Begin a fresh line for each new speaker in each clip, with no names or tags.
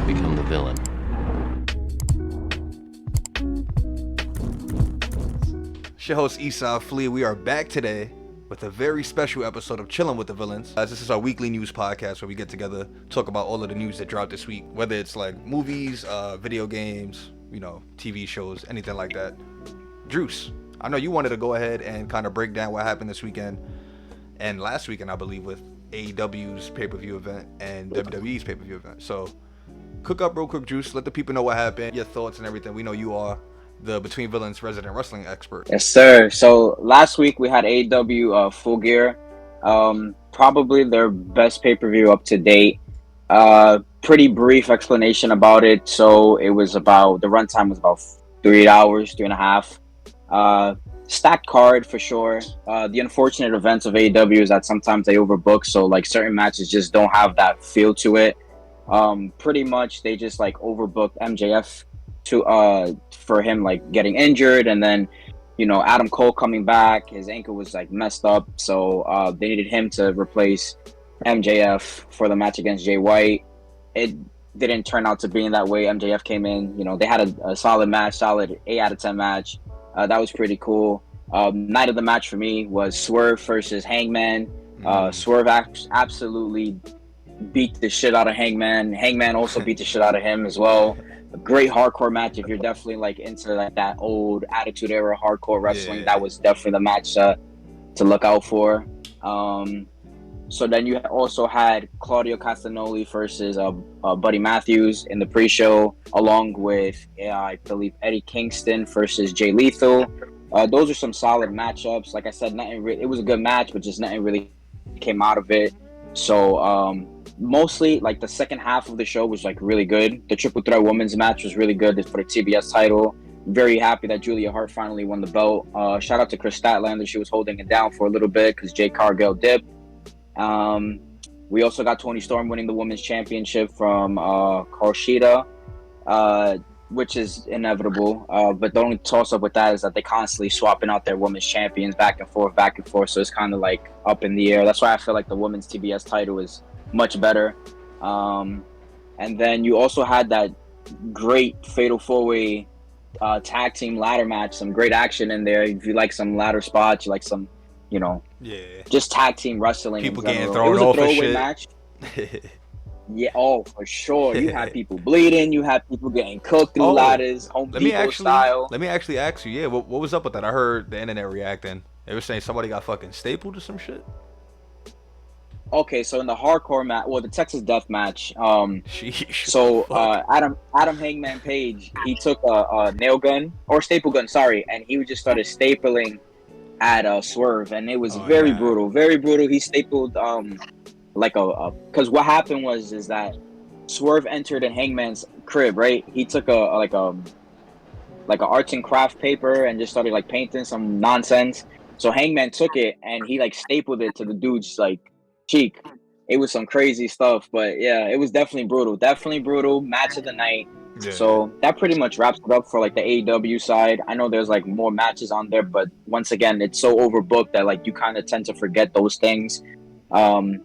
become the villain.
It's your host Esau Flea. We are back today with a very special episode of Chilling with the Villains. This is our weekly news podcast where we get together, talk about all of the news that dropped this week, whether it's like movies, video games, TV shows, anything like that. Druce, I know you wanted to go ahead and kind of break down what happened this weekend and last weekend, I believe, with AEW's pay-per-view event and WWE's pay-per-view event. So cook up real quick, Druce. Let the people know what happened, your thoughts and everything. We know you are the Between Villains resident wrestling expert.
Yes, sir. So last week we had AEW Full Gear, probably their best pay-per-view up to date. Pretty brief explanation about it. So it was about, the runtime was about 3 hours, 3.5. Stacked card for sure. The unfortunate events of AEW is that sometimes they overbook, so like certain matches just don't have that feel to it. Pretty much they just like overbooked MJF for him like getting injured, and then Adam Cole coming back, his ankle was like messed up, so they needed him to replace MJF for the match against Jay White. It didn't turn out to being that way. MJF came in, they had a solid match, solid 8 out of 10 match. That was pretty cool. Night of the match for me was Swerve versus Hangman. Swerve absolutely beat the shit out of Hangman. Hangman also beat the shit out of him as well. A great hardcore match if you're definitely like into like that old Attitude Era hardcore wrestling.
Yeah.
That was definitely the match to look out for. So then you also had Claudio Castagnoli versus Buddy Matthews in the pre-show, along with I believe Eddie Kingston versus Jay Lethal. Those are some solid matchups. Like I said, it was a good match, but just nothing really came out of it. So mostly like the second half of the show was like really good. The Triple Threat Women's match was really good for the TBS title. Very happy that Julia Hart finally won the belt. Shout out to Chris Statlander. She was holding it down for a little bit because Jade Cargill dipped. We also got Toni Storm winning the women's championship from Carl Shida, which is inevitable. But the only toss up with that is that they constantly swapping out their women's champions back and forth. So it's kind of like up in the air. That's why I feel like the women's TBS title is much better. And then you also had that great Fatal 4-Way tag team ladder match. Some great action in there. If you like some ladder spots, you like some, just tag team wrestling.
People
in
getting
general.
thrown off and shit.
Match. Yeah, for sure. You had people bleeding. You had people getting cooked through ladders, Home Depot style.
Let me actually ask you, what was up with that? I heard the internet reacting. They were saying somebody got fucking stapled or some shit.
Okay, so in the hardcore match, the Texas Death match,
Sheesh,
so Adam Hangman Page, he took a nail gun or staple gun, and he just started stapling at Swerve, and it was very brutal, very brutal. He stapled because what happened is that Swerve entered in Hangman's crib, right? He took a arts and craft paper and just started like painting some nonsense. So Hangman took it and he like stapled it to the dude's like cheek. It was some crazy stuff, but yeah, it was definitely brutal. Match of the night.
Yeah.
So that pretty much wraps it up for like the AEW side. I know there's like more matches on there, but once again, it's so overbooked that like you kind of tend to forget those things.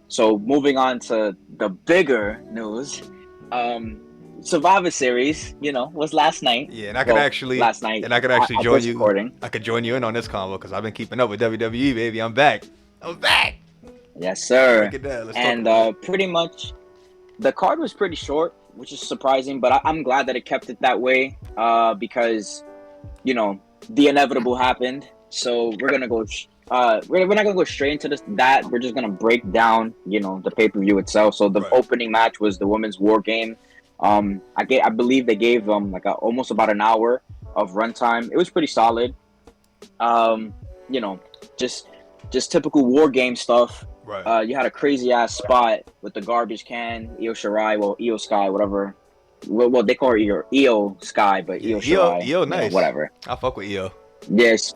So moving on to the bigger news, Survivor Series, was last night.
Yeah, and I could actually join you. Recording. I could join you in on this convo because I've been keeping up with WWE, baby. I'm back.
Yes, sir.
And
pretty much, the card was pretty short, which is surprising, but I'm glad that it kept it that way. Because, the inevitable happened. So we're gonna go. We're not gonna go straight into that. We're just gonna break down, the pay-per-view itself. So the opening match was the women's War Game. I believe they gave them like almost about an hour of runtime. It was pretty solid. Just typical War Game stuff.
Right.
You had a crazy ass spot with the garbage can, Io Shirai, Io Sky, whatever. Well, they call her Io Sky, but Io Shirai.
Io, nice.
Whatever.
I fuck with Io.
Yes.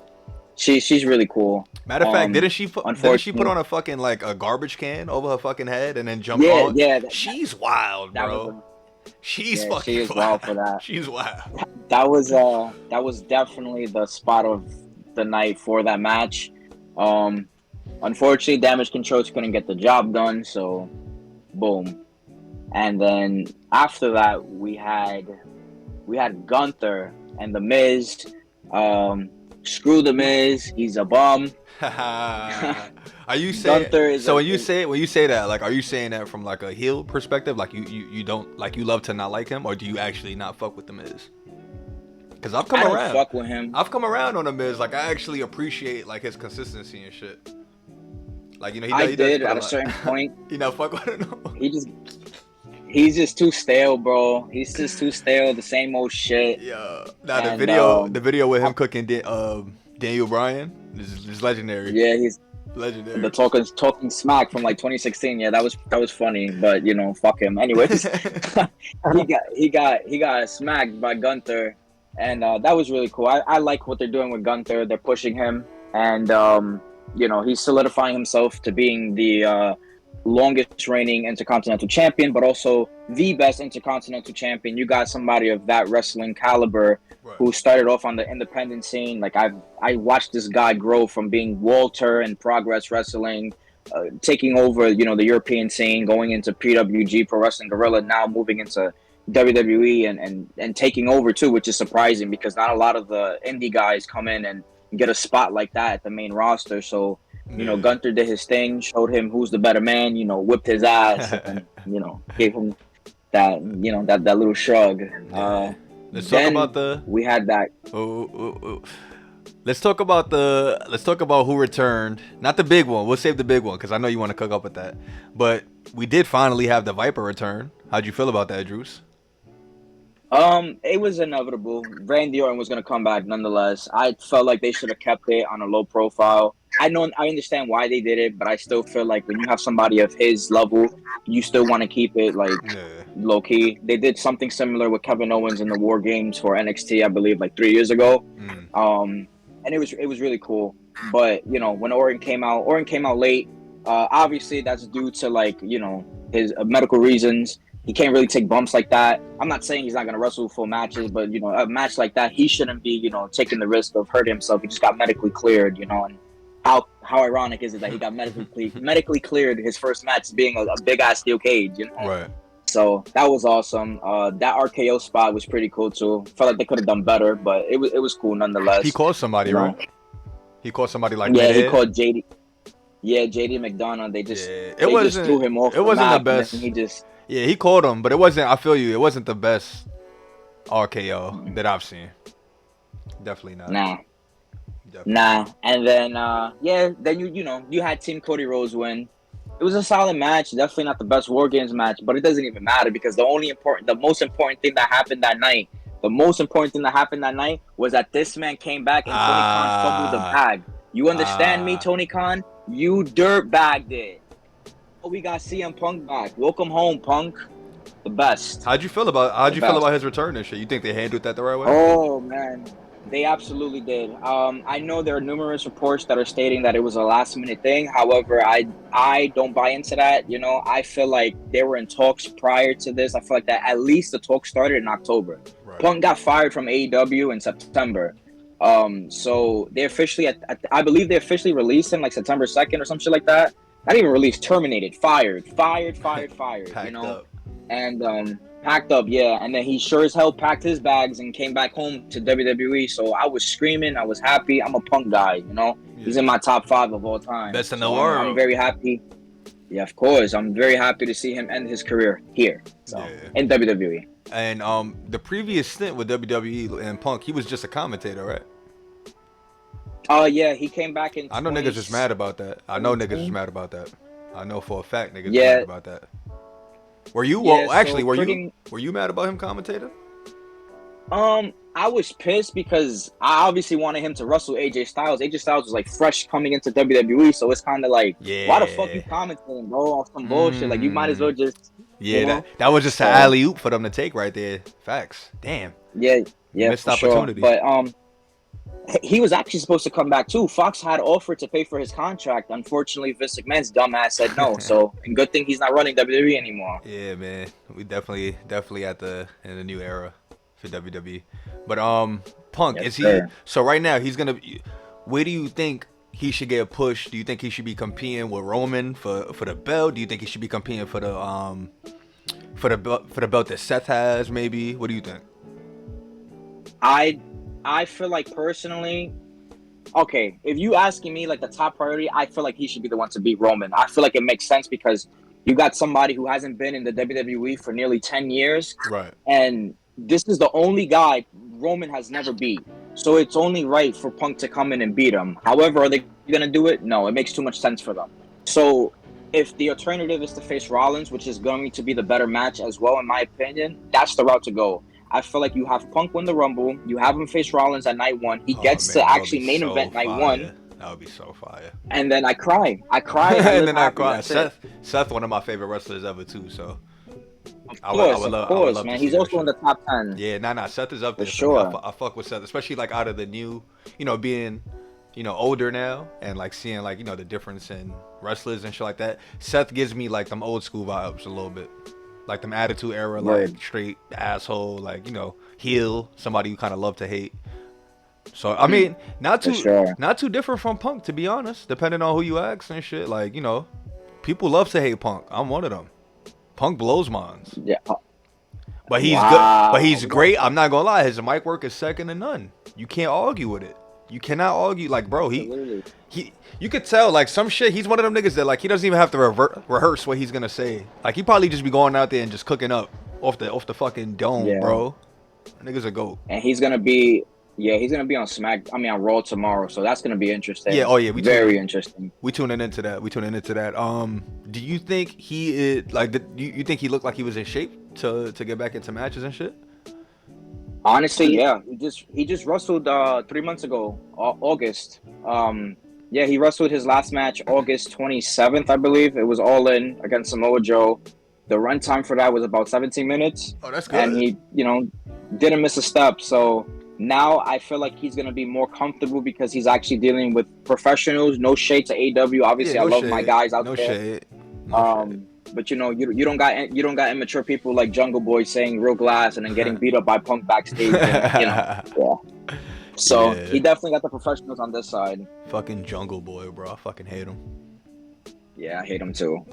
She's really cool.
Matter of fact, didn't she put on a fucking like a garbage can over her fucking head and then jump on?
Yeah.
She's wild, bro. She's fucking
she is wild for that.
She's wild.
That was definitely the spot of the night for that match. Unfortunately, Damage Control couldn't get the job done, so boom. And then after that, we had Gunther and the Miz. Screw the Miz, he's a bum.
Are you saying
Gunther is
so when you say that, like, are you saying that from like a heel perspective, like you don't like, you love to not like him, or do you actually not fuck with the Miz? Because I've come
I don't
around.
fuck with him.
I've come around on the Miz. Like, I actually appreciate like his consistency and shit. Like, you know,
I
he does
did
put
at a
lot.
certain point.
You know, fuck with him. No?
He's just too stale, bro. He's just too stale. The same old shit.
Yeah. Now
And
the video with him cooking Daniel Bryan is legendary.
yeah, he's
Legendary.
the talking smack from like 2016. Yeah, that was funny. But you know, fuck him. Anyways, he got smacked by Gunther, and that was really cool. I like what they're doing with Gunther. They're pushing him, and you know, he's solidifying himself to being the longest reigning Intercontinental Champion, but also the best Intercontinental Champion. You got somebody of that wrestling caliber who started off on the independent scene. Like, I watched this guy grow from being Walter in Progress Wrestling, taking over, you know, the European scene, going into PWG, Pro Wrestling Guerrilla, now moving into WWE and taking over too, which is surprising because not a lot of the indie guys come in and get a spot like that at the main roster. So, you know, Gunther did his thing, showed him who's the better man, you know, whipped his ass, and, you know, gave him that, you know, that little shrug.
Let's talk about the.
We had that.
Let's talk about who returned. Not the big one. We'll save the big one because I know you want to cook up with that. But we did finally have the Viper return. How'd you feel about that, Drews?
It was inevitable. Randy Orton was gonna come back nonetheless. I felt like they should have kept it on a low profile. I understand why they did it, but I still feel like when you have somebody of his level, you still want to keep it like low key. They did something similar with Kevin Owens in the War Games for NXT, I believe, like 3 years ago. And it was really cool. But you know, when Orton came out late. Obviously, that's due to, like, you know, his medical reasons. He can't really take bumps like that. I'm not saying he's not going to wrestle full matches, but, you know, a match like that, he shouldn't be, you know, taking the risk of hurting himself. He just got medically cleared, you know, and how ironic is it that he got medically cleared his first match being a big-ass steel cage, you know?
Right.
So that was awesome. That RKO spot was pretty cool, too. Felt like they could have done better, but it was cool nonetheless.
He called somebody, right? He called somebody like
he called JD. Yeah, JD McDonough. They just threw him off.
It wasn't the best. He called him, but it wasn't. I feel you. It wasn't the best RKO that I've seen. Definitely not.
Nah. And then then you had Team Cody Rhodes win. It was a solid match. Definitely not the best War Games match, but it doesn't even matter because the most important thing that happened that night. The most important thing that happened that night was that this man came back and Tony Khan fumbled the bag. You understand me, Tony Khan? You dirtbagged it. Oh, we got CM Punk back. Welcome home, Punk. The best.
How'd you feel about his return and shit? You think they handled that the right way?
Oh man, they absolutely did. I know there are numerous reports that are stating that it was a last minute thing. However, I don't buy into that. You know, I feel like they were in talks prior to this. I feel like that at least the talks started in October. Right. Punk got fired from AEW in September. So they officially, I believe they officially released him like September 2nd or some shit like that. Not even released, terminated, fired.
Packed
you know,
up.
And packed up, yeah. And then he sure as hell packed his bags and came back home to WWE. So I was screaming, I was happy. I'm a Punk guy, you know. Yeah. He's in my top 5 of all time.
Best in the world.
I'm very happy. Yeah, of course. I'm very happy to see him end his career here, in WWE.
And the previous stint with WWE and Punk, he was just a commentator, right?
Yeah, he came back in.
I know niggas is mad about that. I know for a fact niggas mad about that. Were you? Well, actually, were you mad about him commentating?
I was pissed because I obviously wanted him to wrestle AJ Styles. AJ Styles was like fresh coming into WWE, so it's kind of like, why the fuck you commentating, bro? On some bullshit. Like, you might as well just.
Yeah, you know? that was just an alley oop for them to take right there. Facts. Damn.
Yeah,
missed opportunity.
Sure. But he was actually supposed to come back too. Fox had offered to pay for his contract. Unfortunately, Vince McMahon's dumbass said no. So, and good thing he's not running WWE anymore.
Yeah, man. We definitely in the new era for WWE. But Punk, is he? Sir. So right now he's gonna. Where do you think he should get pushed? Do you think he should be competing with Roman for the belt? Do you think he should be competing for the For the belt that Seth has, maybe. What do you think?
I feel like personally, okay, if you asking me like the top priority, I feel like he should be the one to beat Roman. I feel like it makes sense because you got somebody who hasn't been in the WWE for nearly 10 years.
Right.
And this is the only guy Roman has never beat. So it's only right for Punk to come in and beat him. However, are they going to do it? No, it makes too much sense for them. So if the alternative is to face Rollins, which is going to be the better match as well, in my opinion, that's the route to go. I feel like you have Punk win the Rumble. You have him face Rollins at night one. He gets to actually main event night one.
That would be so fire.
And then I cry. I cry.
And then I cry. Seth, one of my favorite wrestlers ever too. So
of course, man. He's also in the top 10.
Yeah, Seth is up there.
For sure.
I fuck with Seth, especially like out of the new, being, older now and like seeing like, the difference in wrestlers and shit like that. Seth gives me like them old school vibes a little bit. Like them Attitude Era, like straight asshole, like, heel, somebody you kind of love to hate. So I mean, not too different from Punk, to be honest. Depending on who you ask and shit, like people love to hate Punk. I'm one of them. Punk blows minds.
Yeah.
But he's good. But he's great. I'm not gonna lie. His mic work is second to none. You can't argue with it. You cannot argue. Like, bro, he. You could tell, like, some shit. He's one of them niggas that, like, he doesn't even have to rehearse what he's gonna say. Like, he probably just be going out there and just cooking up off the fucking dome, bro. Niggas a goat.
And he's gonna be on Raw tomorrow, so that's gonna be interesting.
Yeah,
very interesting.
We tuning into that. Do you think he is like? You think he looked like he was in shape to get back into matches and shit?
Honestly, yeah. He just wrestled 3 months ago, August. Yeah, he wrestled his last match August 27th, I believe. It was All In against Samoa Joe. The runtime for that was about 17 minutes.
Oh, that's good.
And he, didn't miss a step. So now I feel like he's going to be more comfortable because he's actually dealing with professionals. No shade to AW. Obviously, I love my guys out there.
Shade.
But you don't got immature people like Jungle Boy saying real glass and then getting beat up by Punk backstage. So he definitely got the professionals on this side.
Fucking Jungle Boy, bro. I fucking hate him.
Yeah, I hate him too.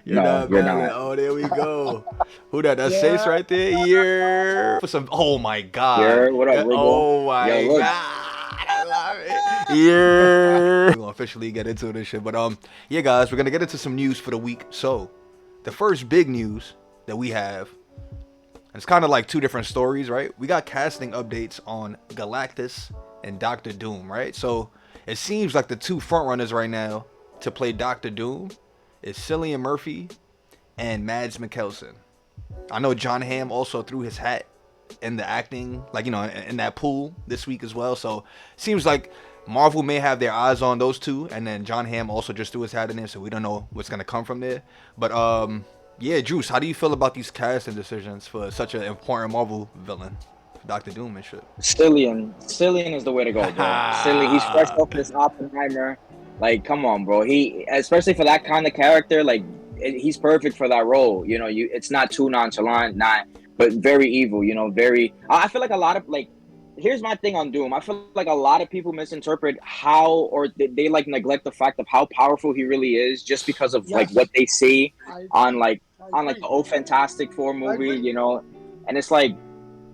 You're not. Oh, there we go. Who that? That's Sace right there. Yeah. For some. Oh my God.
Yeah. What up, Rigo?
Oh my God. I love it. Yeah. We're gonna officially get into this shit, but yeah, guys, we're gonna get into some news for the week. So, the first big news that we have. It's kind of like two different stories, right? We got casting updates on Galactus and Doctor Doom, right? So it seems like the two frontrunners right now to play Doctor Doom is Cillian Murphy and Mads Mikkelsen. I know John Hamm also threw his hat in the acting, like, in that pool this week as well. So it seems like Marvel may have their eyes on those two, and then John Hamm also just threw his hat in there, so we don't know what's gonna come from there. But yeah, Juice, how do you feel about these casting decisions for such an important Marvel villain, Doctor Doom and shit?
Cillian is the way to go, bro. Cillian, he's fresh off this Oppenheimer. Like, come on, bro. He, especially for that kind of character, like, he's perfect for that role. It's not too nonchalant, but very evil. Very. I feel like a lot of here's my thing on Doom. I feel like a lot of people misinterpret how, or they like neglect the fact of how powerful he really is, just because of like what they see on the Oh Fantastic Four movie, and it's like,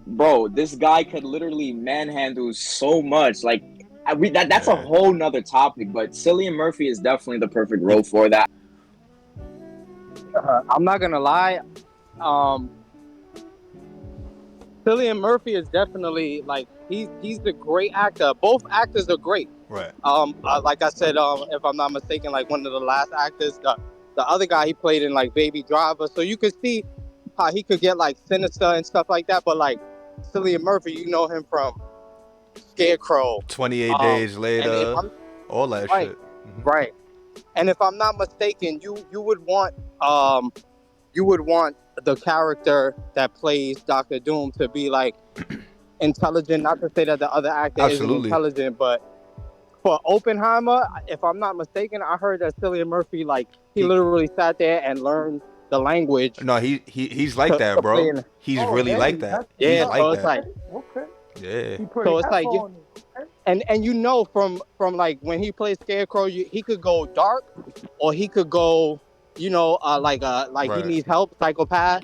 bro, this guy could literally manhandle so much. Like, that's a whole nother topic, but Cillian Murphy is definitely the perfect role for that.
I'm not gonna lie. Cillian Murphy is definitely he's a great actor. Both actors are great.
Right.
Like I said, if I'm not mistaken, like one of the last actors, the other guy he played in like Baby Driver, so you could see how he could get like sinister and stuff like that. But like Cillian Murphy, you know him from Scarecrow,
28 Days Later, all that shit. Mm-hmm.
Right. And if I'm not mistaken, you would want the character that plays Doctor Doom to be like intelligent. Not to say that the other actor isn't intelligent, but for Oppenheimer, if I'm not mistaken, I heard that Cillian Murphy he literally sat there and learned the language.
No, he's like that, bro. He's really like that.
Yeah,
like
so it's
that.
okay.
Yeah.
So it's like, and from like when he plays Scarecrow, he could go dark, or he could go like he needs help, psychopath.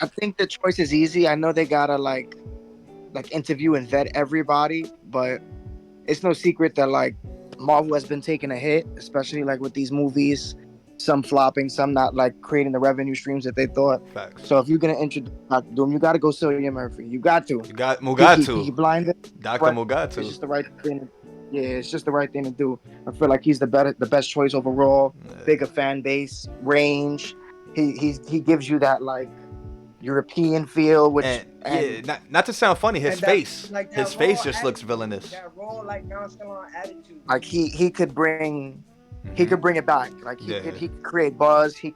I think the choice is easy. I know they gotta like interview and vet everybody, but it's no secret that like Marvel has been taking a hit, especially like with these movies, some flopping, some not like creating the revenue streams that they thought.
Facts.
So if you're gonna introduce Dr. Doom, you gotta go Cillian Murphy. You got to.
Mugatu.
He blinded.
Dr. Mugatu.
It's just the right thing. Yeah, it's just the right thing to do. I feel like he's the best choice overall. Bigger fan base, range. He gives you that like European feel, which
not to sound funny, his face just looks villainous.
That raw, like nonchalant attitude. Like he could bring it back. Like he could create buzz. He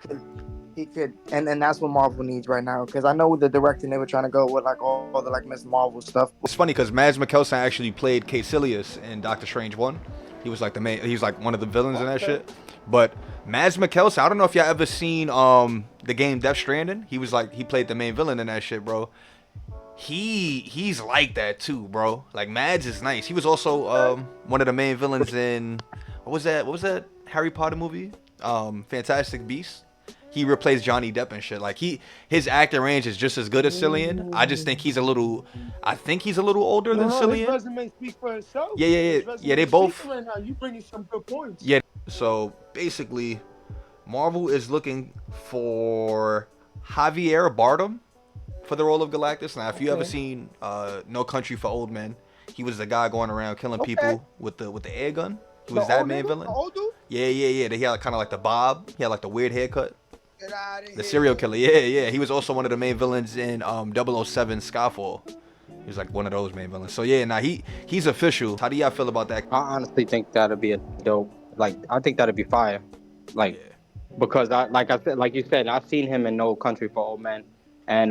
could, and that's what Marvel needs right now. Because I know with the directing they were trying to go with like all the like Miss Marvel stuff.
It's funny because Mads Mikkelsen actually played Caecilius in Doctor Strange 1. He was like he's like one of the villains in that shit. But Mads Mikkelsen, I don't know if y'all ever seen the game Death Stranding. He played the main villain in that shit, bro. He's like that too, bro. Like Mads is nice. He was also one of the main villains in what was that Harry Potter movie? Fantastic Beasts. He replaced Johnny Depp and shit. Like his acting range is just as good as Cillian. I just think he's a little older than Cillian.
His resume speaks for itself.
Yeah. They both.
Right now. You bringing some good points.
Yeah. So basically, Marvel is looking for Javier Bardem for the role of Galactus. Now, if you ever seen No Country for Old Men, he was the guy going around killing people with the air gun. He was that main villain.
The old dude?
Yeah. He had kind of like the bob. He had like the weird haircut.
Get out of here.
The serial killer. Yeah. He was also one of the main villains in 007 Skyfall. He was like one of those main villains. So yeah, he's official. How do y'all feel about that?
I honestly think that'd be a dope. Like I think that'd be fire. Like because like you said, I've seen him in No Country for Old Men, and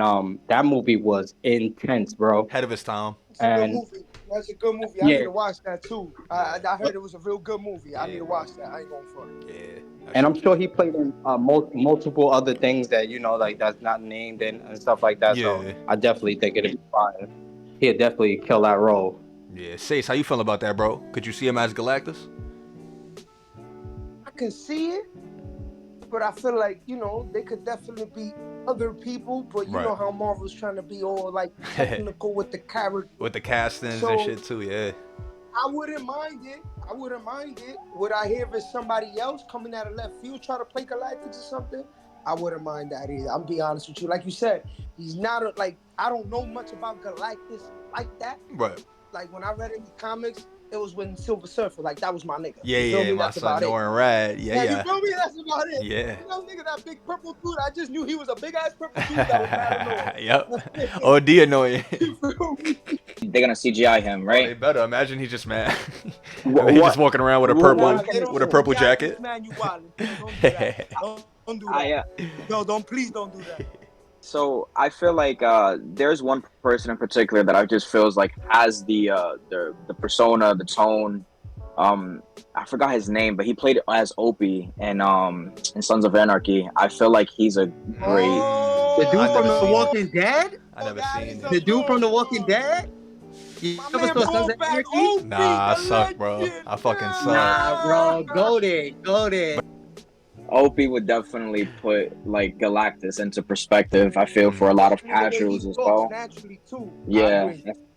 that movie was intense, bro.
Ahead of his time.
That's a good movie. I need to watch that too. I heard it was a real good movie. I need to watch that. I ain't going for it.
Yeah.
And I'm sure he played in multiple other things that like that's not named and stuff like that.
Yeah.
So I definitely think it'd be fire. He'd definitely kill that role.
Yeah, Sace, how you feel about that, bro? Could you see him as Galactus?
I can see it, but I feel like they could definitely be other people. But you know how Marvel's trying to be all like technical with the character,
with the castings and shit too. Yeah.
I wouldn't mind it. Would I hear if it's somebody else coming out of left field try to play Galactus or something? I wouldn't mind that either. I'm be honest with you. Like you said, he's not I don't know much about Galactus like that.
Right.
Like when I read in the comics, it was when Silver Surfer, like that was my nigga.
Yeah, my son Norrin Rad. Yeah.
You feel me? That's about it.
Yeah.
Nigga, that big purple dude, I just knew he was a big ass purple dude that was mad annoying.
Yep. OD annoying.
They're gonna CGI him, right?
They better. Imagine he's just mad. He's just walking around with a purple jacket.
Man, you wildin'. Don't do that. Don't do that. No, please don't do that.
So I feel like there's one person in particular that I just feels like has the persona, the tone. I forgot his name, but he played as Opie in Sons of Anarchy. I feel like he's a great.
The dude from The Walking Dead.
I never seen
the dude from The Walking Dead.
Nah, I suck, bro. I fucking suck.
Nah, bro, go there.
Opie would definitely put like Galactus into perspective. I feel for a lot of casuals as well.
Naturally too.
Yeah,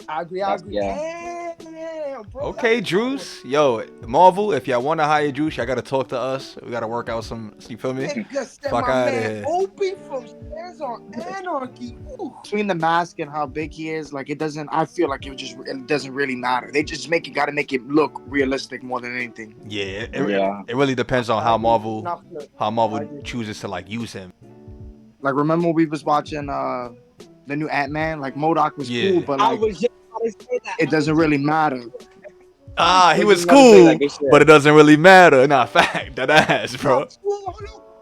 I agree.
Yeah.
Damn, bro.
Okay, Drews. Yo, Marvel, if y'all want to hire Drews, y'all gotta talk to us. We gotta work out some. You feel me?
Fuck out of here. Opie from Sons of Anarchy.
Between the mask and how big he is, like it doesn't. I feel like it doesn't really matter. They just gotta make it look realistic more than anything.
Yeah, it really depends on how Marvel chooses to like use him.
Like remember we was watching the new Ant-Man? Like MODOK was cool, but like it doesn't really matter.
He was cool, but it doesn't really matter. Nah, fact, that ass, bro.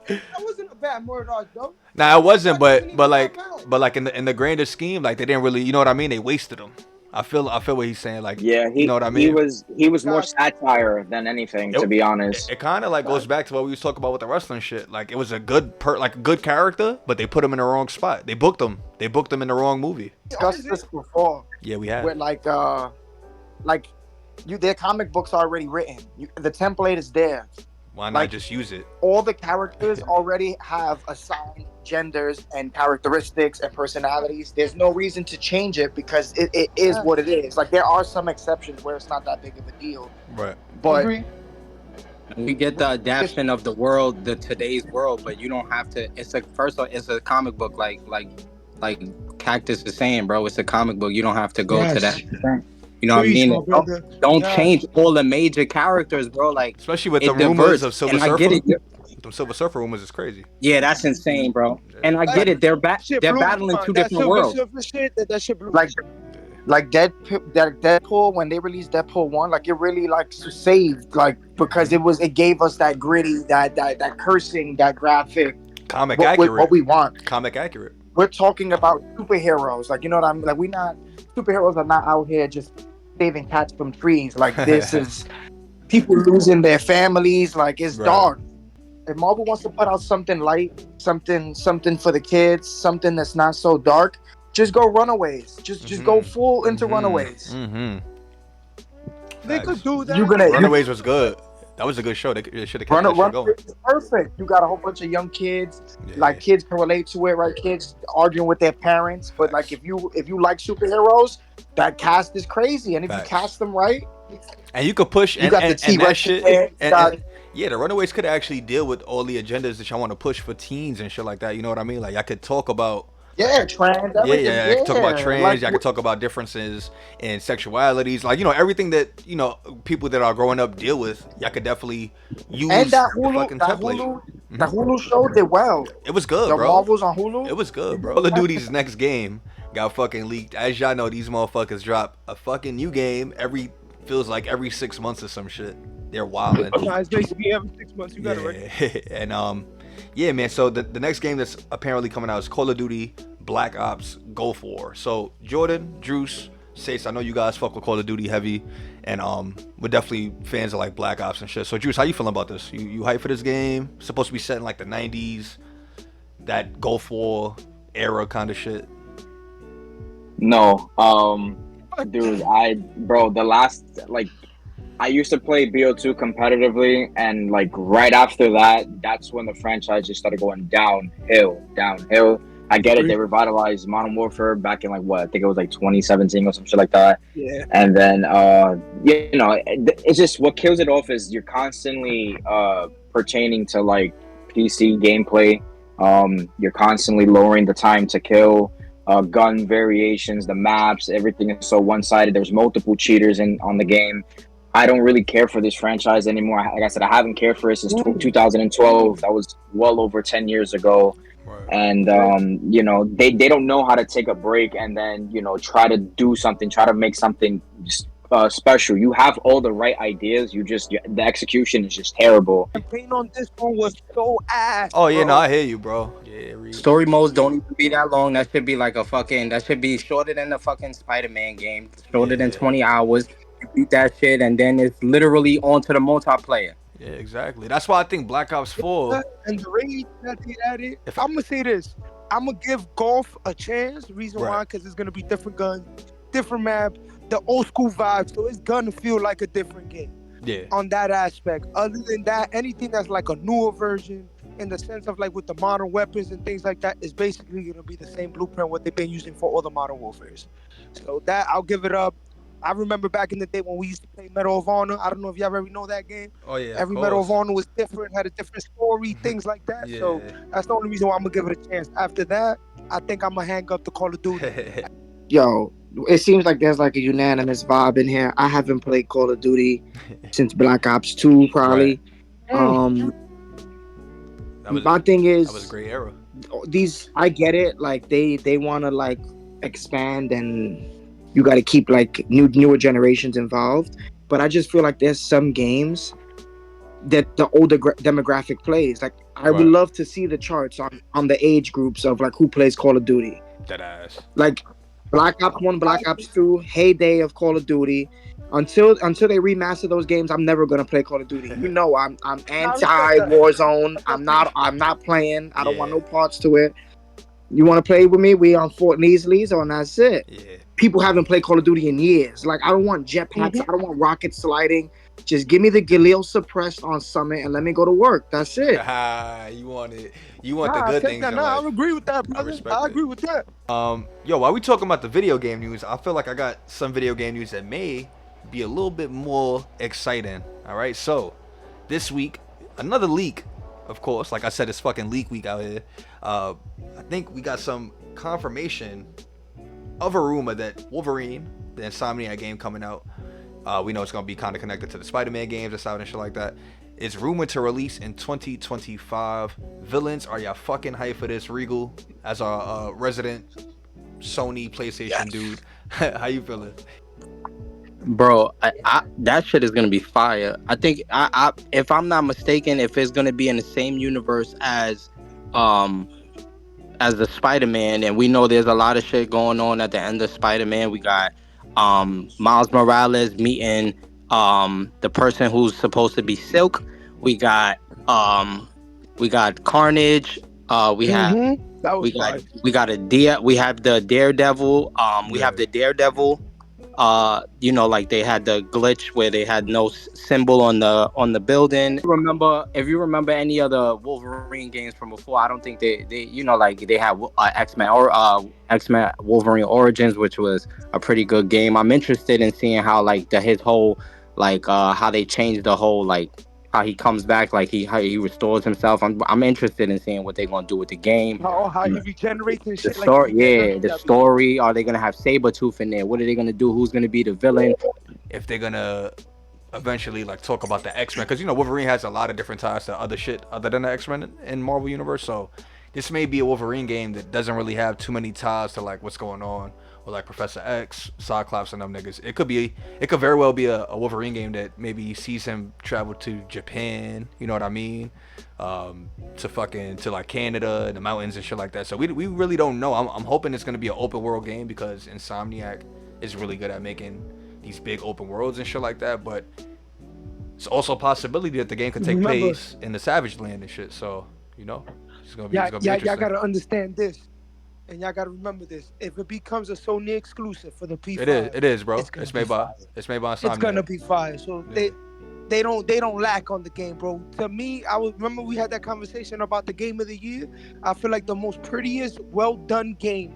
That wasn't a bad MODOK though.
Nah, it wasn't, but like in the grander scheme, like they didn't really, you know what I mean? They wasted him. I feel what he's saying. Like,
yeah,
you know what I mean?
He was more satire than anything, to be honest.
It kind of like goes back to what we was talking about with the wrestling shit. Like, it was a good character, but they put him in the wrong spot. They booked him in the wrong movie.
Discussed this before.
Yeah, we have.
With their comic books are already written. The template is there.
Why not just use it?
All the characters already have assigned genders and characteristics and personalities. There's no reason to change it because it is what it is. Like, there are some exceptions where it's not that big of a deal.
Right.
But
we get the adaptation of the world, today's world, but you don't have to. It's a comic book, like Cactus is saying, bro. It's a comic book. You don't have to go to that. You know what I mean? Don't change all the major characters, bro. Like,
especially with the rumors of Silver Surfer.
I get it.
The Silver Surfer rumors is crazy.
Yeah, that's insane, bro. And I get it. They're battling two different worlds.
That shit blew.
Like Deadpool, when they released Deadpool 1, like, it really like saved, like, because it gave us that gritty, that cursing, that graphic,
comic accurate.
What we want.
Comic accurate.
We're talking about superheroes, like, you know what I mean? Like, superheroes are not out here just saving cats from trees. Like, this is people losing their families. Like, it's dark. If Marvel wants to put out something light, something for the kids, something that's not so dark, just go Runaways. Just go full into Runaways.
They could do that.
Runaways was good. That was a good show. They should have kept that show going.
It's perfect. You got a whole bunch of young kids. Like, kids can relate to it, right? Kids arguing with their parents. But like, if you like superheroes, that cast is crazy. And if you cast them right,
and you could push,
you got the T-Rex
shit. Yeah, the Runaways could actually deal with all the agendas that y'all want to push for teens and shit like that. You know what I mean? Like, I could talk about
trans.
I could talk about trans. I could talk about differences in sexualities. Like, you know, everything that, you know, people that are growing up deal with. Y'all could definitely use
and that
the fucking template.
The Hulu show did well.
It was good, bro.
The Marvels on Hulu.
It was good, bro. Call of Duty's next game got fucking leaked. As y'all know, these motherfuckers drop a fucking new game feels like every 6 months or some shit. They're wild.
It's basically every 6 months. You got it right.
And yeah, man. So the next game that's apparently coming out is Call of Duty Black Ops Gulf War. So Jordan, Druce, Sace, I know you guys fuck with Call of Duty heavy, and we're definitely fans of like Black Ops and shit. So Druce, how you feeling about this? You hype for this game? It's supposed to be set in like the 90s, that Gulf War era kind of shit.
No, dude, the last, like, I used to play BO2 competitively, and like right after that, that's when the franchise just started going downhill. I get it, they revitalized Modern Warfare back in, like, what, I think it was like 2017 or some shit like that.
Yeah.
And then, you know, it's just, what kills it off is you're constantly pertaining to like PC gameplay. You're constantly lowering the time to kill. Gun variations, the maps, everything is so one-sided. There's multiple cheaters on the game. I don't really care for this franchise anymore. Like I said, I haven't cared for it since 2012. That was well over 10 years ago. Right. And you know, they don't know how to take a break and then, you know, try to do something, try to make something special. You have all the right ideas, the execution is just terrible.
The campaign on this one was so ass.
Oh yeah, bro. No, I hear you, bro. Yeah,
story modes don't even be that long. That should be like that should be shorter than the fucking Spider-Man game. Shorter than 20 hours. You beat that shit, and then it's literally on to the multiplayer.
Yeah, exactly. That's why I think Black Ops 4
and the rage that they added. If I'm gonna say this, I'm gonna give Golf a chance. Reason why? Because it's gonna be different guns, different map, the old school vibe. So it's gonna feel like a different game.
Yeah.
On that aspect. Other than that, anything that's like a newer version, in the sense of like with the modern weapons and things like that, is basically gonna be the same blueprint what they've been using for all the Modern Warfares. So that I'll give it up. I remember back in the day when we used to play Medal of Honor. I don't know if y'all ever know that game.
Oh yeah.
Every Medal of Honor was different, had a different story, things like that. Yeah. So that's the only reason why I'm gonna give it a chance. After that, I think I'm gonna hang up the Call of Duty.
Yo, it seems like there's like a unanimous vibe in here. I haven't played Call of Duty since Black Ops 2, probably. Right. My thing is,
that was a great era.
I get it. Like they want to like expand and you got to keep like newer generations involved, but I just feel like there's some games that the older demographic plays. Like I would love to see the charts on the age groups of like who plays Call of Duty.
That ass.
Like Black Ops 1, Black Ops 2, heyday of Call of Duty. Until they remaster those games, I'm never gonna play Call of Duty. You know, I'm anti Warzone. I'm not playing. I don't want no parts to it. You want to play with me? We on Fort Neasley's, and that's it.
Yeah.
People haven't played Call of Duty in years. Like, I don't want jetpacks. I don't want rocket sliding. Just give me the Galil suppressed on Summit and let me go to work. That's it.
You want it. You want the good things in life.
I agree with that, brother. I agree with that.
Yo, while we talking about the video game news, I feel like I got some video game news that may be a little bit more exciting. All right, so this week, another leak, of course. Like I said, it's fucking leak week out here. I think we got some confirmation of a rumor that Wolverine, the Insomniac game coming out, we know it's gonna be kind of connected to the Spider-Man games and stuff and shit like that. It's rumored to release in 2025. Villains, are y'all fucking hyped for this? Regal, as our resident Sony PlayStation dude, how you feeling?
Bro, that shit is gonna be fire. I think, if I'm not mistaken, if it's gonna be in the same universe as the Spider-Man, and we know there's a lot of shit going on at the end of Spider-Man. We got Miles Morales meeting the person who's supposed to be Silk. We got Carnage. We have the Daredevil. We have the Daredevil. Like they had the glitch where they had no symbol on the building. If you remember any other Wolverine games from before, I don't think they had X-Men or X-Men Wolverine Origins, which was a pretty good game. I'm interested in seeing how his whole how they changed the whole how he comes back, how he restores himself. I'm interested in seeing what they're gonna do with the game.
How he regenerates and shit.
The story. Are they gonna have Sabretooth in there? What are they gonna do? Who's gonna be the villain?
If they're gonna eventually talk about the X-Men, because Wolverine has a lot of different ties to other shit other than the X-Men in Marvel Universe. So this may be a Wolverine game that doesn't really have too many ties to what's going on with Professor X, Cyclops, and them niggas. It could very well be a Wolverine game that maybe sees him travel to Japan, you know what I mean, to Canada and the mountains and shit like that. So we really don't know. I'm hoping it's gonna be an open world game, because Insomniac is really good at making these big open worlds and shit like that. But it's also a possibility that the game could take place in the Savage Land and shit. So it's gonna be interesting.
Y'all gotta understand this. And y'all gotta remember this: if it becomes a Sony exclusive for the P5,
it is, bro. It's made by Insomniac.
It's gonna be fire. So they don't lack on the game, bro. To me, remember we had that conversation about the game of the year. I feel like the most prettiest, well done game,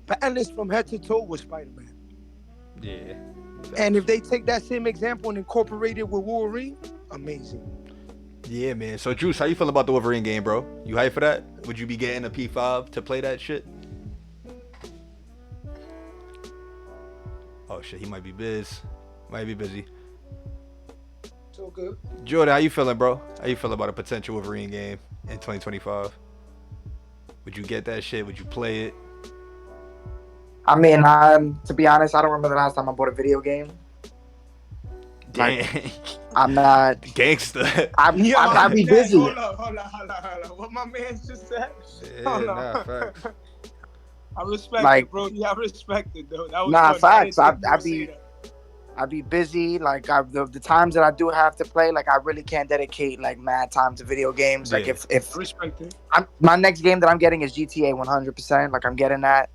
balanced from head to toe, was Spider-Man.
Yeah.
And if they take that same example and incorporate it with Wolverine, amazing.
Yeah, man. So Juice, how you feeling about the Wolverine game, bro? You hyped for that? Would you be getting a P5 to play that shit? Oh shit, he might be busy.
So good.
Jordan, how you feeling, bro? How you feeling about a potential Wolverine game in 2025? Would you get that shit? Would you play it?
I mean, to be honest, I don't remember the last time I bought a video game.
Dang.
I'm not
gangster.
I'll be busy.
Hold on. What my man just said?
Yeah, facts.
I respect it, bro. Yeah, I respect it, though. That was
facts. I'd be busy. The times that I do have to play, I really can't dedicate mad time to video games.
Yeah.
If
I respect it.
My next game that I'm getting is GTA 100%. I'm getting that.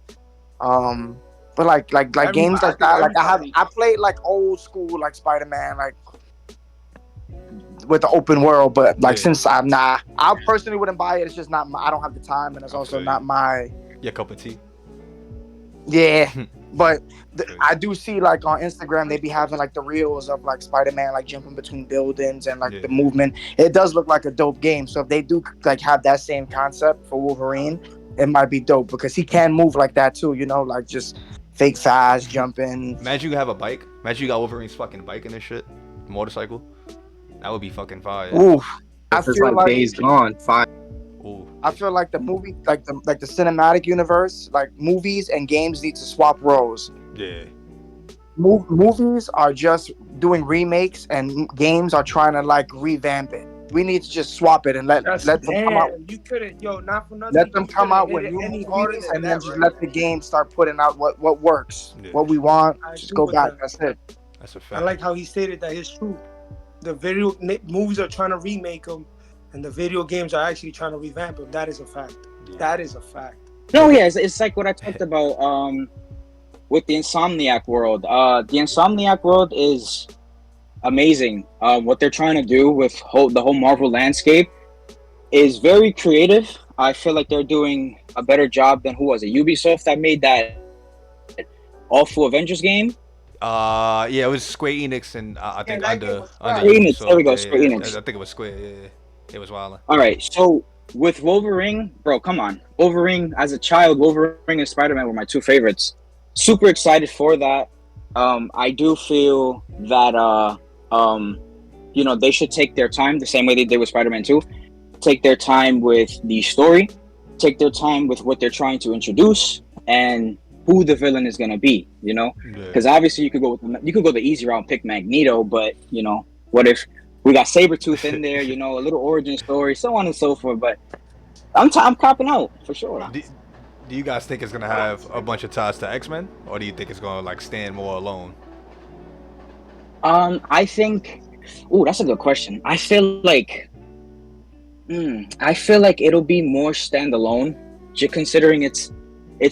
But games like that, I played old school Spider-Man, with the open world. But since I personally wouldn't buy it. It's just not. I don't have the time, and it's also not my
cup of tea.
Yeah, but I do see on Instagram they be having the reels of Spider-Man jumping between buildings and the movement. It does look like a dope game. So if they do have that same concept for Wolverine, it might be dope, because he can move like that too. Just fake fast jumping.
Imagine you have a bike. Imagine you got Wolverine's fucking bike and this shit, motorcycle. That would be fucking fire.
Ooh,
I feel like Days Gone fire.
Ooh.
I feel like the movie, the cinematic universe, movies and games need to swap roles.
Yeah.
Movies are just doing remakes, and games are trying to revamp it. We need to just swap it and let them come out.
You couldn't, not for nothing.
Let them come out with new movies, and then just let the game start putting out what works, what we want. Just go back. That's it.
That's a fact.
I like how he stated that it's true. The video movies are trying to remake them, and the video games are actually trying to revamp them. That is a fact.
Yeah.
That is a fact.
No, yeah, it's like what I talked about with the Insomniac world. The Insomniac world is amazing. What they're trying to do with the whole Marvel landscape is very creative. I feel like they're doing a better job than who was it? Ubisoft that made that awful Avengers game.
Yeah, it was Square Enix and I think
that game
under
was
under
Square Enix. There we
Ubisoft.
go. Square
Yeah, yeah.
Enix.
I think it was Square. Yeah, it was wild.
All right, so with Wolverine, bro, come on. Wolverine, as a child, Wolverine and Spider-Man were my two favorites. Super excited for that. I do feel that they should take their time the same way they did with Spider-Man 2. Take their time with the story, take their time with what they're trying to introduce, and who the villain is gonna be. Because obviously you could go the easy route and pick Magneto, but what if we got Sabretooth in there? A little origin story, so on and so forth. But I'm copping out for sure.
Do you guys think it's gonna have a bunch of ties to X-Men, or do you think it's gonna like stand more alone?
I think. Oh, that's a good question. I feel like it'll be more standalone, just considering it's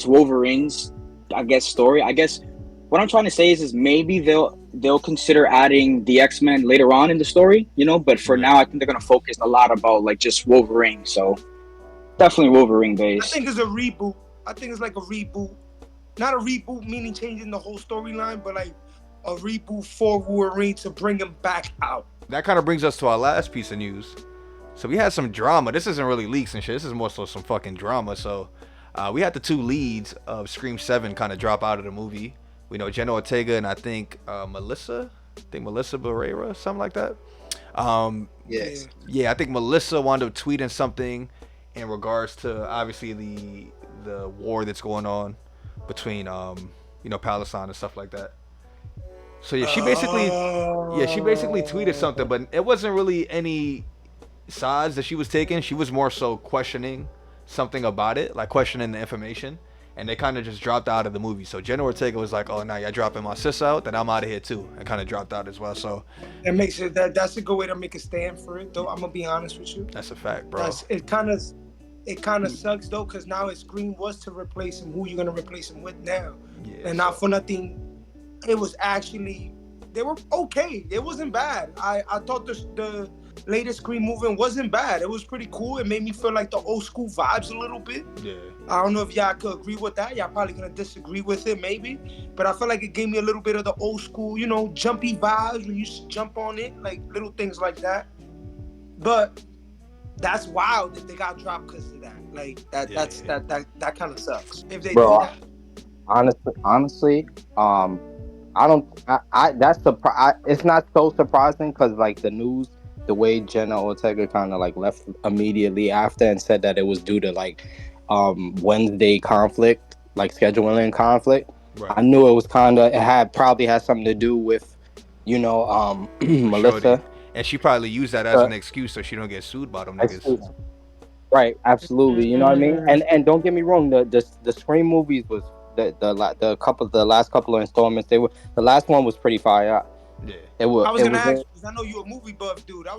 Wolverine's, I guess, story. I guess what I'm trying to say is maybe they'll consider adding the X-Men later on in the story, But for now, I think they're gonna focus a lot about like just Wolverine. So definitely Wolverine based.
I think it's a reboot. I think it's like a reboot, not a reboot meaning changing the whole storyline, but like a reboot for Wolverine to bring him back out.
That kind of brings us to our last piece of news. So we had some drama. This isn't really leaks and shit. This is more so some fucking drama. So we had the two leads of Scream 7 kind of drop out of the movie. We know Jenna Ortega and I think Melissa Barrera, something like that.
Yes.
Yeah, I think Melissa wound up tweeting something in regards to obviously the war that's going on between Palestine and stuff like that. So yeah, she basically tweeted something, but it wasn't really any sides that she was taking. She was more so questioning something about it, like questioning the information, and they kind of just dropped out of the movie. So Jenna Ortega was like, "Oh, now you're dropping my sis out, then I'm out of here too," and kind of dropped out as well. So
that makes it that's a good way to make a stand for it, though. I'm gonna be honest with you.
That's a fact, bro.
It kind of sucks though, because now if Scream was to replace him, who you gonna replace him with now?
Yeah,
and not for nothing, it was actually, they were okay. It wasn't bad. I thought the latest Scream movie wasn't bad. It was pretty cool. It made me feel like the old school vibes a little bit.
Yeah.
I don't know if y'all could agree with that. Y'all probably gonna disagree with it maybe, but I feel like it gave me a little bit of the old school, jumpy vibes when you jump on it, like little things like that. But that's wild that they got dropped because of that. Like that kind of sucks if they do that.
Honestly, it's not so surprising because like the news, the way Jenna Ortega kind of like left immediately after and said that it was due to like Wednesday conflict, like scheduling conflict. Right. I knew it was probably had something to do with Melissa.
Shorty. And she probably used that as an excuse so she don't get sued by them niggas.
Right, absolutely. You know what I mean? And don't get me wrong, the Scream movies was the last couple of installments, the last one was pretty fire.
Yeah. I was gonna ask you, because I know you're a movie buff dude. I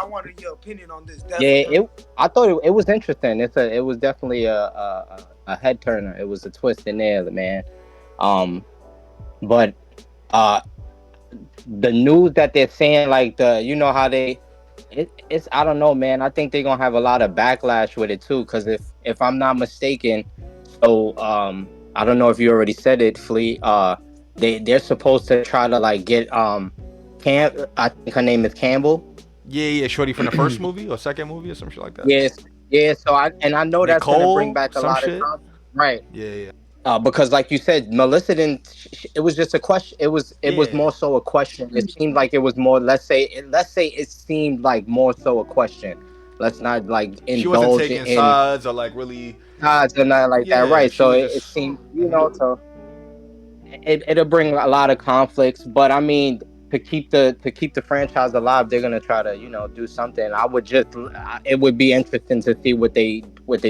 wanted your opinion on this. Definitely.
Yeah, I thought it was interesting. It was definitely a head turner. It was a twist in there, man. But the news that they're saying, like it's I don't know, man. I think they're gonna have a lot of backlash with it too, because if I'm not mistaken, so I don't know if you already said it, Flea. They're supposed to try to like get I think her name is Campbell.
Yeah, shorty from the first movie or second movie or some shit like that.
Yes, yeah. So I know that's gonna bring back a lot of time. Right.
Yeah.
Because like you said, Melissa didn't. It was just a question. It was more so a question. It seemed like it was more. Let's say it seemed like more so a question. Let's not like indulge.
She wasn't taking sides or like really
sides or not like that, right? So it seemed, so it'll bring a lot of conflicts. But I mean, to keep the franchise alive, they're gonna try to do something. It would be interesting to see what they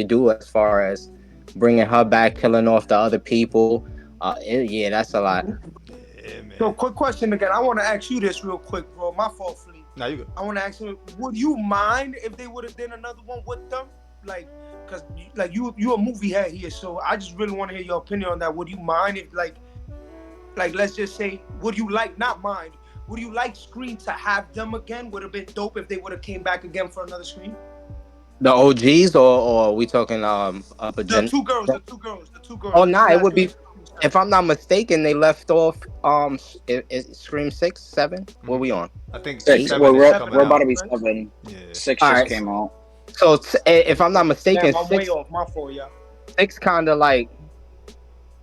do as far as bringing her back, killing off the other people. That's a lot.
Yeah, man.
So, quick question again. I want to ask you this real quick, bro. My fault, Flea.
No, you good.
I want to ask you, would you mind if they would have done another one with them? Like, because like you a movie head here, so I just really want to hear your opinion on that. Would you mind if like let's just say, would you like, not mind, would you like Scream to have them again? Would have been dope if they would have came back again for another Scream.
The OGs, or are we talking
The two girls.
Oh nah, it would be. If I'm not mistaken, they left off Scream 6, 7. What we on?
I think
6.
Well,
we're about to be 7.
Yeah.
6
All
just
right.
came out.
So if I'm not mistaken,
Damn, I'm
6,
way off. My fault, yeah.
6 kind of like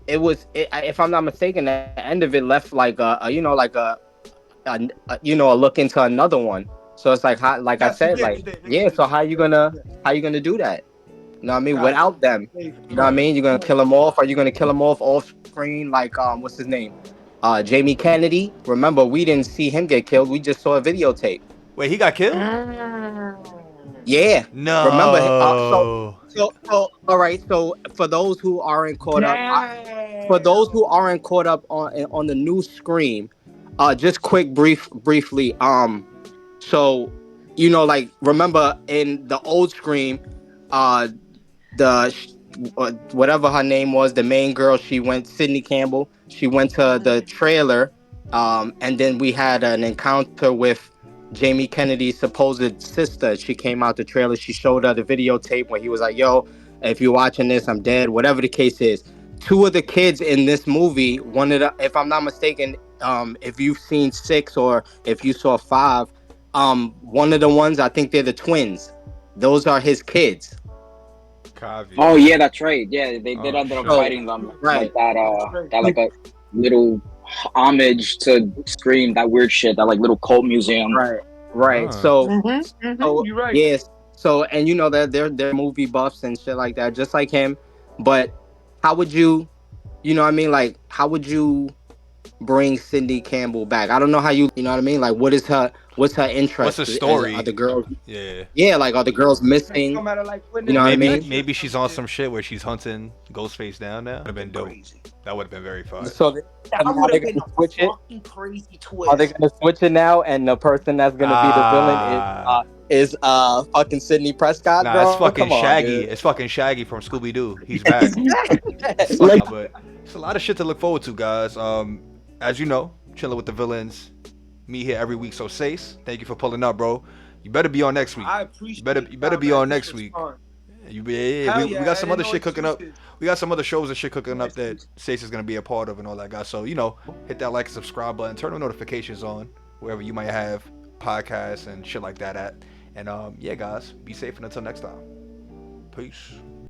it was. If I'm not mistaken, at the end of it left like a look into another one. So it's like how, like I said, So how you gonna do that? You know what I mean? Without them, you know what I mean? You're gonna kill them off. Are you gonna kill them off screen? Like what's his name? Jamie Kennedy. Remember, we didn't see him get killed. We just saw a videotape.
Wait, he got killed?
Yeah.
No.
Remember? So all right. So for those who aren't caught up, on the new Scream, just briefly. So like remember in the old Scream, whatever her name was, the main girl, Sydney Campbell. She went to the trailer, and then we had an encounter with Jamie Kennedy's supposed sister. She came out the trailer. She showed her the videotape where he was like, "Yo, if you're watching this, I'm dead." Whatever the case is. 2 of the kids in this movie, if I'm not mistaken, if you've seen 6 or if you saw 5, one of the ones, I think they're the twins. Those are his kids.
Oh yeah, that's right. Yeah, they did end up fighting them.
Right.
Like that like a little homage to Scream, that weird shit, that like little cult museum.
Right. So
you're right.
Yes. So, and that they're movie buffs and shit like that, just like him. But how would you, what I mean? Like, how would you bring Cindy Campbell back? I don't know how you know what I mean? Like, what's her interest?
What's the story?
Are the girls?
Yeah,
like, are the girls missing?
No matter, like,
you know what I mean?
Maybe she's on some shit where she's hunting Ghostface down now. Would have been dope. That would have been very fun.
So
that would have been a
switch it.
fucking crazy twist.
Are they gonna switch it now? And the person that's gonna be the villain is fucking Sidney Prescott?
Nah,
bro?
it's fucking
Come on,
Shaggy.
dude.
It's fucking Shaggy from Scooby Doo. He's back. But it's a lot of shit to look forward to, guys. As you know, chilling with the villains. Me here every week. So Sace, thank you for pulling up, bro. You better be on next week.
I appreciate
you better be on next week. We got some other shit cooking up.
Excuses.
We got some other shows and shit cooking up that Sace is gonna be a part of and all that, guys. So hit that like and subscribe button, turn the notifications on wherever you might have podcasts and shit like that at. And yeah, guys, be safe and until next time. Peace.